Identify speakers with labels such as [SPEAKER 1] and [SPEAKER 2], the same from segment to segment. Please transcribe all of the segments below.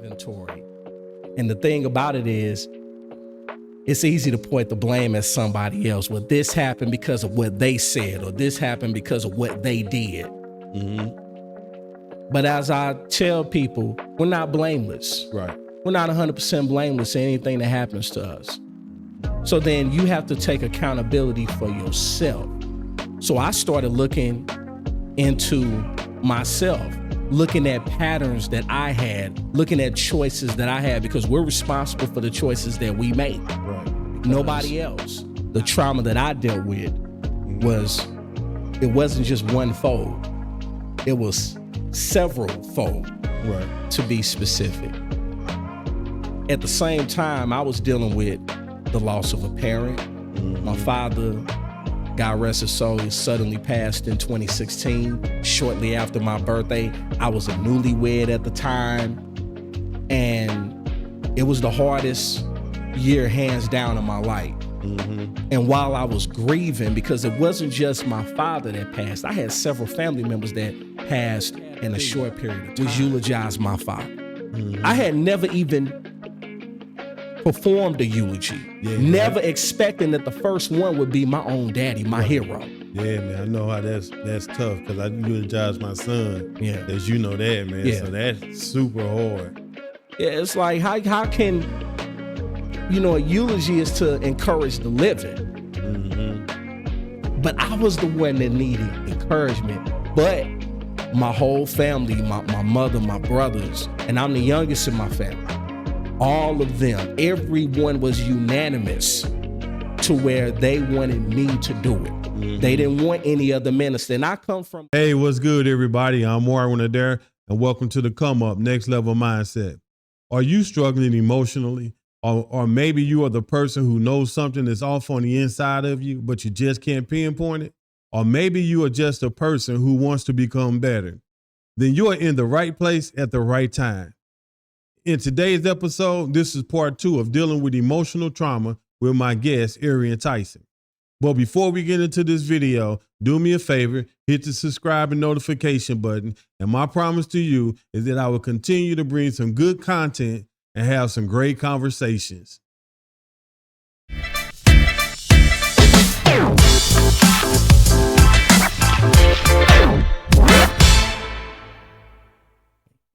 [SPEAKER 1] inventory. And the thing about it is, it's easy to point the blame at somebody else. Well, this happened because of what they said, or this happened because of what they did. But as I tell people, we're not blameless.
[SPEAKER 2] Right.
[SPEAKER 1] We're not 100% blameless in anything that happens to us. So then you have to take accountability for yourself. So I started looking into myself, looking at patterns that I had, looking at choices that I had, because we're responsible for the choices that we make.
[SPEAKER 2] Right.
[SPEAKER 1] Nobody else. The trauma that I dealt with it wasn't just one fold. It was several fold,
[SPEAKER 2] Right.
[SPEAKER 1] to be specific. At the same time, I was dealing with the loss of a parent. My father, God rest his soul, he suddenly passed in 2016, shortly after my birthday. I was a newlywed at the time, and it was the hardest year, hands down, in my life. And while I was grieving, because it wasn't just my father that passed, I had several family members that passed in a short period of time. Was eulogize my father. I had never even performed a eulogy, never expecting that the first one would be my own daddy, my hero.
[SPEAKER 2] Yeah, man, I know how that's tough, because I eulogize my son.
[SPEAKER 1] Yeah.
[SPEAKER 2] As you know that, man.
[SPEAKER 1] Yeah.
[SPEAKER 2] So that's super hard.
[SPEAKER 1] Yeah, it's like, how can, a eulogy is to encourage the living. But I was the one that needed encouragement. But my whole family, my mother, my brothers, and I'm the youngest in my family, all of them, everyone was unanimous to where they wanted me to do it. They didn't want any other minister. And I come from...
[SPEAKER 2] Hey, what's good, everybody? I'm Arian Tyson, and welcome to the Come Up Next Level Mindset. Are you struggling emotionally? Or maybe you are the person who knows something that's off on the inside of you, but you just can't pinpoint it? Or maybe you are just a person who wants to become better. Then you are in the right place at the right time. In today's episode, this is part 2 of dealing with emotional trauma with my guest, Arian Tyson. But before we get into this video, do me a favor, hit the subscribe and notification button. And my promise to you is that I will continue to bring some good content and have some great conversations.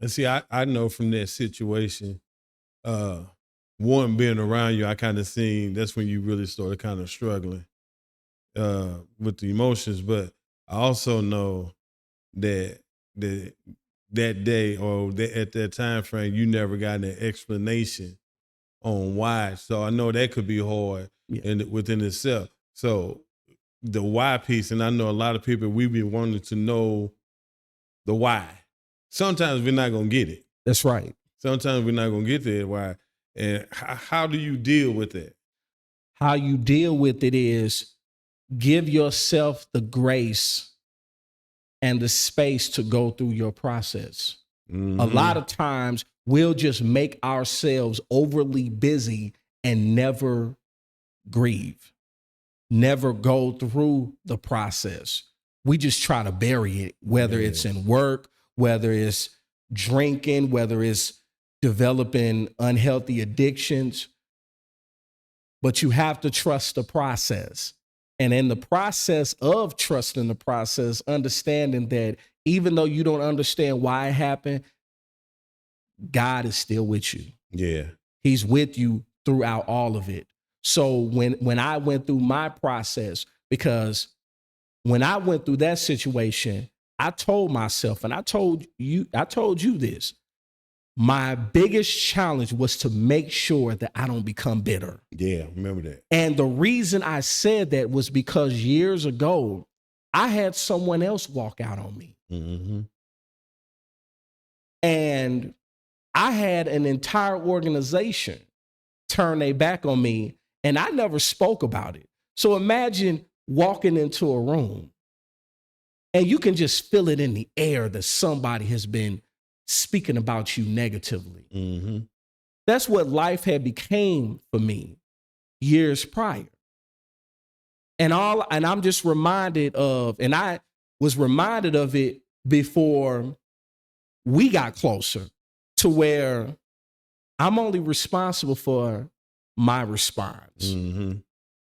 [SPEAKER 2] And see, I know from that situation, one, being around you, I kind of seen that's when you really started kind of struggling with the emotions. But I also know that that day or at that time frame, you never got an explanation on why. So I know that could be hard within itself. So the why piece, and I know a lot of people, we've been wanting to know the why. Sometimes we're not going to get it.
[SPEAKER 1] That's right.
[SPEAKER 2] Sometimes we're not going to get there. Why? And how do you deal with it?
[SPEAKER 1] How you deal with it is give yourself the grace and the space to go through your process. A lot of times we'll just make ourselves overly busy and never grieve, never go through the process. We just try to bury it, whether it's in work, whether it's drinking, whether it's developing unhealthy addictions. But you have to trust the process. And in the process of trusting the process, understanding that even though you don't understand why it happened, God is still with you.
[SPEAKER 2] Yeah.
[SPEAKER 1] He's with you throughout all of it. So when I went through my process, because when I went through that situation, I told myself, and I told you this, my biggest challenge was to make sure that I don't become bitter.
[SPEAKER 2] Yeah, remember that.
[SPEAKER 1] And the reason I said that was because years ago, I had someone else walk out on me. And I had an entire organization turn their back on me, and I never spoke about it. So imagine walking into a room and you can just feel it in the air that somebody has been speaking about you negatively. That's what life had became for me years prior. And I'm just reminded of, and I was reminded of it before we got closer, to where I'm only responsible for my response.
[SPEAKER 2] Mm-hmm.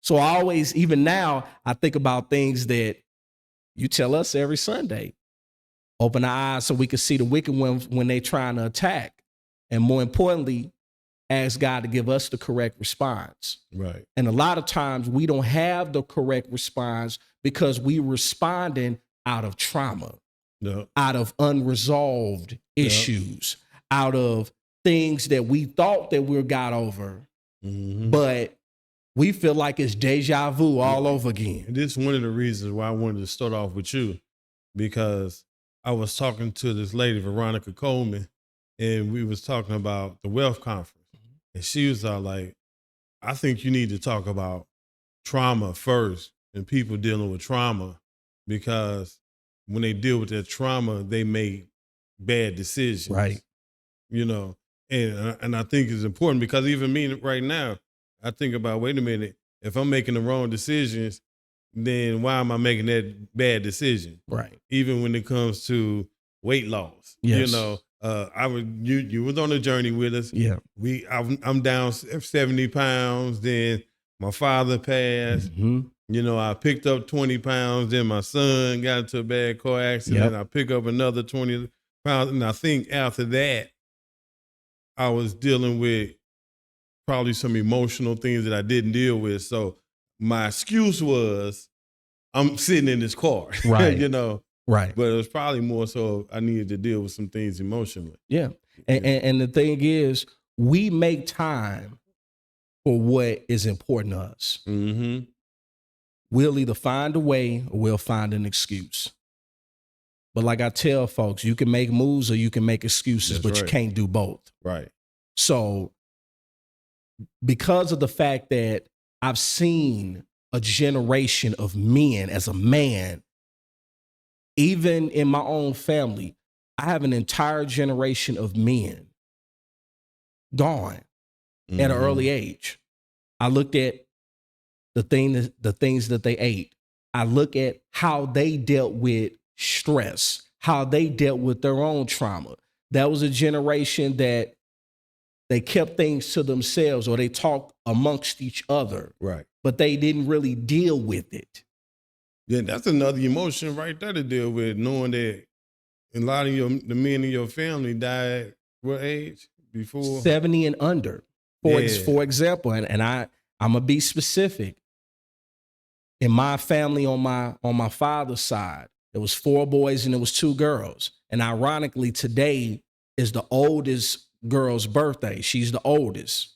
[SPEAKER 1] So I always, even now, I think about things that you tell us every Sunday. Open our eyes so we can see the wicked ones when they're trying to attack. And more importantly, ask God to give us the correct response.
[SPEAKER 2] Right.
[SPEAKER 1] And a lot of times we don't have the correct response because we responding out of trauma, out of unresolved issues, out of things that we thought that we got over, but we feel like it's deja vu all over again.
[SPEAKER 2] And this is one of the reasons why I wanted to start off with you, because I was talking to this lady, Veronica Coleman, and we was talking about the Wealth Conference. And she was like, I think you need to talk about trauma first and people dealing with trauma, because when they deal with that trauma, they make bad decisions.
[SPEAKER 1] Right.
[SPEAKER 2] You know, and I think it's important because even me right now, I think about, wait a minute, if I'm making the wrong decisions, then why am I making that bad decision?
[SPEAKER 1] Right.
[SPEAKER 2] Even when it comes to weight loss.
[SPEAKER 1] Yes.
[SPEAKER 2] You know, you was on a journey with us.
[SPEAKER 1] Yeah.
[SPEAKER 2] I'm down 70 pounds. Then my father passed.
[SPEAKER 1] Mm-hmm.
[SPEAKER 2] You know, I picked up 20 pounds. Then my son got into a bad car accident. I pick up another 20 pounds. And I think after that, I was dealing with probably some emotional things that I didn't deal with. So my excuse was, I'm sitting in this car,
[SPEAKER 1] right?
[SPEAKER 2] You know,
[SPEAKER 1] right.
[SPEAKER 2] But it was probably more so I needed to deal with some things emotionally.
[SPEAKER 1] Yeah, and the thing is, we make time for what is important to us.
[SPEAKER 2] Mm-hmm.
[SPEAKER 1] We'll either find a way or we'll find an excuse. But like I tell folks, you can make moves or you can make excuses, but you can't do both.
[SPEAKER 2] Right.
[SPEAKER 1] So because of the fact that I've seen a generation of men as a man, even in my own family, I have an entire generation of men gone at an early age. I looked at the things that they ate. I look at how they dealt with stress, how they dealt with their own trauma. That was a generation that they kept things to themselves or they talked amongst each other.
[SPEAKER 2] Right.
[SPEAKER 1] But they didn't really deal with it.
[SPEAKER 2] Yeah, that's another emotion right there to deal with, knowing that a lot of the men in your family died what age? Before
[SPEAKER 1] 70 and under. For example, and I'm gonna be specific. In my family on my father's side, there was 4 boys and there was 2 girls. And ironically, today is the oldest girl's birthday. She's the oldest,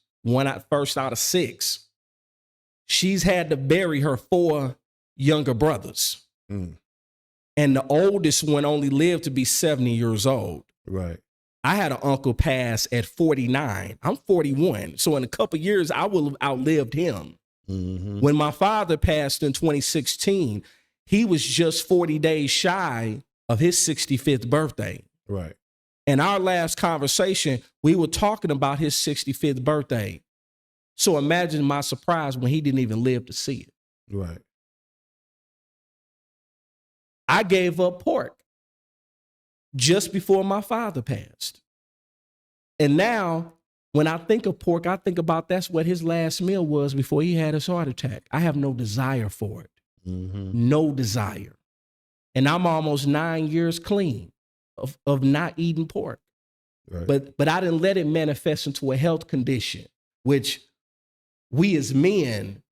[SPEAKER 1] first out of 6. She's had to bury her 4 younger brothers. And the oldest one only lived to be 70 years old.
[SPEAKER 2] Right.
[SPEAKER 1] I had an uncle pass at 49. I'm 41. So in a couple of years, I will have outlived him. Mm-hmm. When my father passed in 2016, he was just 40 days shy of his 65th birthday.
[SPEAKER 2] Right.
[SPEAKER 1] In our last conversation, we were talking about his 65th birthday. So imagine my surprise when he didn't even live to see it.
[SPEAKER 2] Right.
[SPEAKER 1] I gave up pork just before my father passed. And now, when I think of pork, I think about that's what his last meal was before he had his heart attack. I have no desire for it. Mm-hmm. No desire. And I'm almost 9 years clean of not eating pork. Right. But I didn't let it manifest into a health condition, which we as men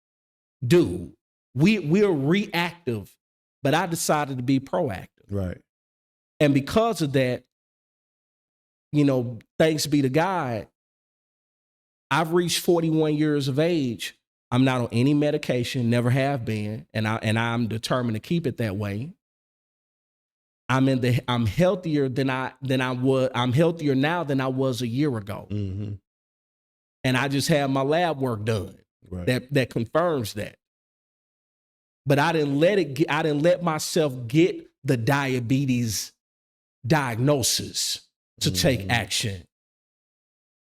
[SPEAKER 1] do. We're reactive, but I decided to be proactive.
[SPEAKER 2] Right.
[SPEAKER 1] And because of that, you know, thanks be to God, I've reached 41 years of age. I'm not on any medication, never have been, and I'm determined to keep it that way. I'm healthier than I was. I'm healthier now than I was a year ago. Mm-hmm. And I just had my lab work done. Right. That confirms that. But I didn't let myself get the diabetes diagnosis to take action.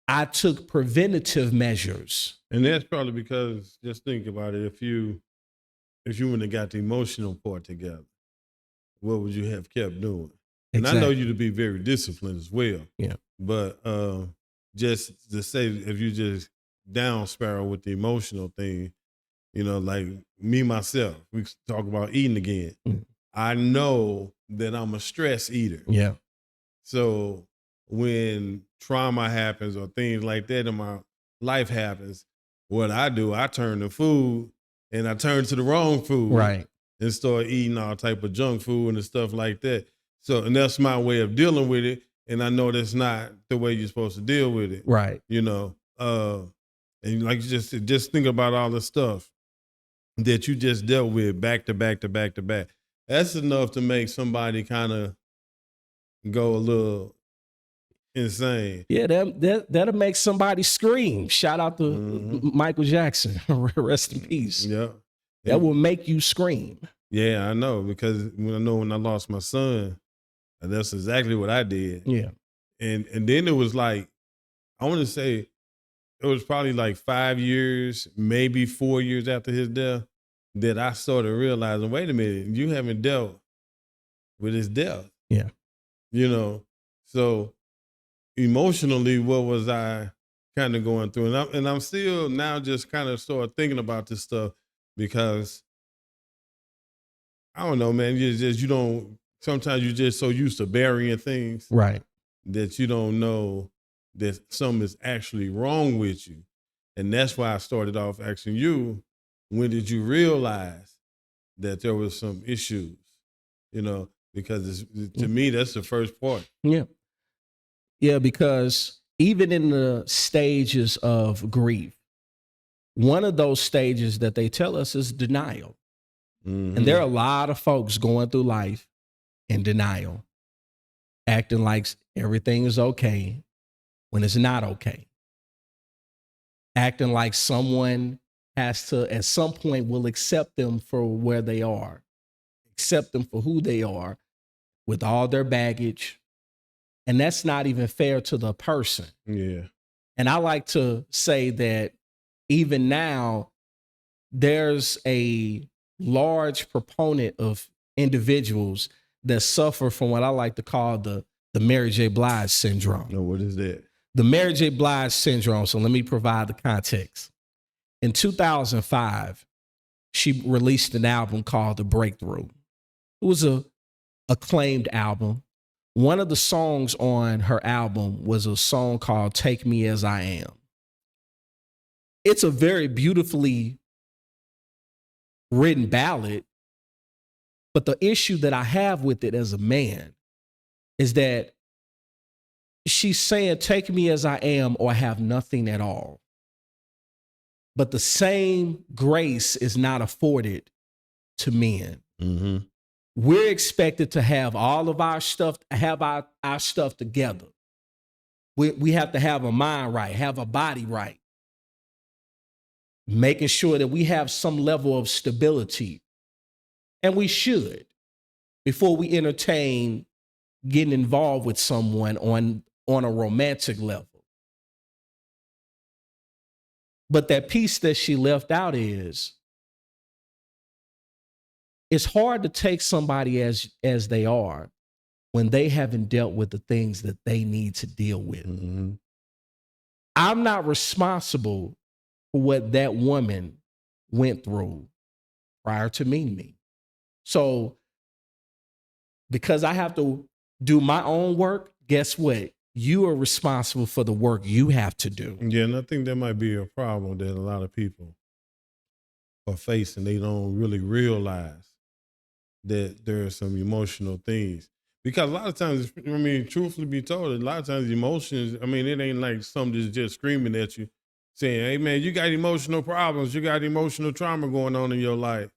[SPEAKER 1] I took preventative measures.
[SPEAKER 2] And that's probably because, just think about it, if you wouldn't have got the emotional part together, what would you have kept doing? And exactly. I know you to be very disciplined as well.
[SPEAKER 1] Yeah.
[SPEAKER 2] But just to say, if you just down spiral with the emotional thing, like me, myself, we talk about eating again.
[SPEAKER 1] Mm.
[SPEAKER 2] I know that I'm a stress eater.
[SPEAKER 1] Yeah.
[SPEAKER 2] So when trauma happens or things like that in my life happens, what I do, I turn to food, and I turn to the wrong food.
[SPEAKER 1] Right.
[SPEAKER 2] And start eating all type of junk food and stuff like that. So, and that's my way of dealing with it. And I know that's not the way you're supposed to deal with it.
[SPEAKER 1] Right.
[SPEAKER 2] And like just think about all the stuff that you just dealt with back to back to back to back. That's enough to make somebody kind of go a little insane.
[SPEAKER 1] Yeah, that'll make somebody scream. Shout out to Michael Jackson. Rest in peace.
[SPEAKER 2] Yeah.
[SPEAKER 1] That will make you scream.
[SPEAKER 2] Yeah, I know, because when I lost my son, that's exactly what I did.
[SPEAKER 1] Yeah.
[SPEAKER 2] And then it was like, I want to say it was probably like 5 years, maybe 4 years after his death, that I started realizing, wait a minute, you haven't dealt with his death.
[SPEAKER 1] Yeah.
[SPEAKER 2] So emotionally, what was I kind of going through? And I'm still now just kind of start thinking about this stuff, because I don't know, man, sometimes you're just so used to burying things.
[SPEAKER 1] Right.
[SPEAKER 2] That you don't know that something is actually wrong with you. And that's why I started off asking you, when did you realize that there was some issues? Because to me, that's the first part.
[SPEAKER 1] Yeah. Yeah, because even in the stages of grief, one of those stages that they tell us is denial. And there are a lot of folks going through life in denial, acting like everything is okay when it's not okay. Acting like someone has to, at some point, will accept them for where they are, accept them for who they are with all their baggage. And that's not even fair to the person.
[SPEAKER 2] Yeah.
[SPEAKER 1] And I like to say that even now, there's a large proponent of individuals that suffer from what I like to call the Mary J. Blige syndrome.
[SPEAKER 2] No, what is that?
[SPEAKER 1] The Mary J. Blige syndrome. So let me provide the context. In 2005, she released an album called The Breakthrough. It was a acclaimed album. One of the songs on her album was a song called Take Me As I Am. It's a very beautifully written ballad, but the issue that I have with it as a man is that she's saying, take me as I am or have nothing at all. But the same grace is not afforded to men.
[SPEAKER 2] Mm-hmm.
[SPEAKER 1] We're expected to have all of our stuff, have our stuff together. We have to have a mind right, have a body right, making sure that we have some level of stability. And we should, before we entertain getting involved with someone on a romantic level. But that piece that she left out is, it's hard to take somebody as they are when they haven't dealt with the things that they need to deal with.
[SPEAKER 2] Mm-hmm.
[SPEAKER 1] I'm not responsible for what that woman went through prior to meeting me. So because I have to do my own work, guess what? You are responsible for the work you have to do.
[SPEAKER 2] Yeah, and I think that might be a problem that a lot of people are facing. They don't really realize that there are some emotional things. Because a lot of times, truthfully be told, a lot of times emotions, it ain't like something that's just screaming at you saying, hey man, you got emotional problems, you got emotional trauma going on in your life.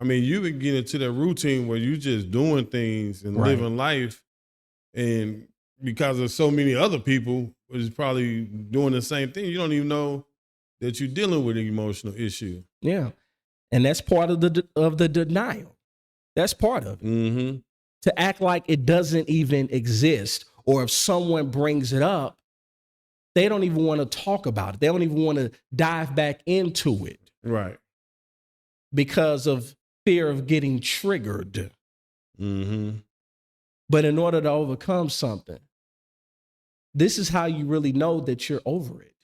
[SPEAKER 2] You would get into that routine where you just doing things and living life, and because of so many other people is probably doing the same thing, you don't even know that you're dealing with an emotional issue.
[SPEAKER 1] Yeah. And that's part of the denial. That's part of it.
[SPEAKER 2] Mm-hmm.
[SPEAKER 1] To act like it doesn't even exist, or if someone brings it up, they don't even want to talk about it. They don't even want to dive back into it.
[SPEAKER 2] Right.
[SPEAKER 1] Because of fear of getting triggered.
[SPEAKER 2] Mm-hmm.
[SPEAKER 1] But in order to overcome something, this is how you really know that you're over it.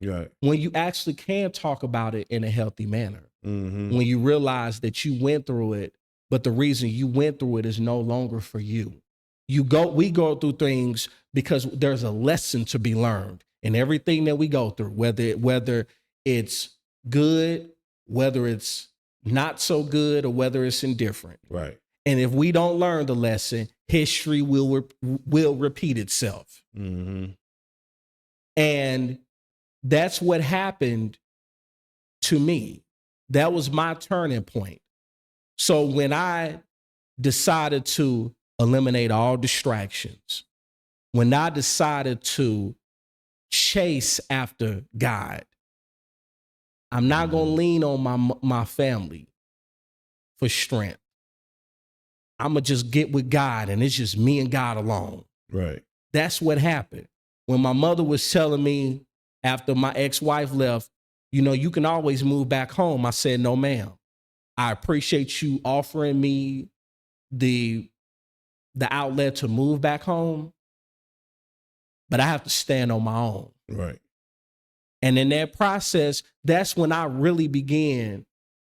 [SPEAKER 2] Right.
[SPEAKER 1] When you actually can talk about it in a healthy manner.
[SPEAKER 2] Mm-hmm.
[SPEAKER 1] When you realize that you went through it, but the reason you went through it is no longer for you. We go through things because there's a lesson to be learned in everything that we go through, whether it's good, whether it's not so good, or whether it's indifferent.
[SPEAKER 2] Right.
[SPEAKER 1] And if we don't learn the lesson, history will repeat itself.
[SPEAKER 2] Mm-hmm.
[SPEAKER 1] And that's what happened to me. That was my turning point. So when I decided to eliminate all distractions, when I decided to chase after God, I'm not going to lean on my family for strength. I'm going to just get with God, and it's just me and God alone.
[SPEAKER 2] Right.
[SPEAKER 1] That's what happened. When my mother was telling me after my ex-wife left, you can always move back home. I said, no, ma'am. I appreciate you offering me the outlet to move back home, but I have to stand on my own.
[SPEAKER 2] Right.
[SPEAKER 1] And in that process, that's when I really began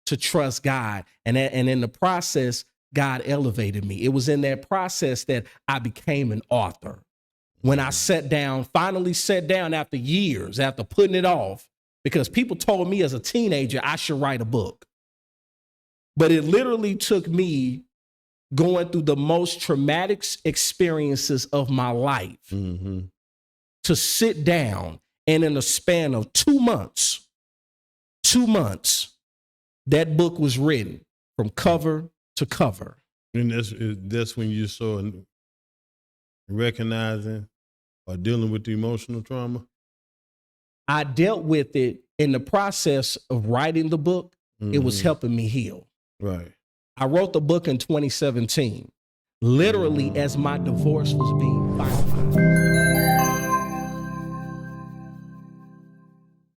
[SPEAKER 1] to trust God. And in the process, God elevated me. It was in that process that I became an author. When I finally sat down after years, after putting it off, because people told me as a teenager I should write a book. But it literally took me going through the most traumatic experiences of my life to sit down, and in a span of 2 months, that book was written from cover to cover.
[SPEAKER 2] And that's when you saw recognizing or dealing with the emotional trauma?
[SPEAKER 1] I dealt with it in the process of writing the book. It was helping me heal.
[SPEAKER 2] Right.
[SPEAKER 1] I wrote the book in 2017, literally as my divorce was being finalized.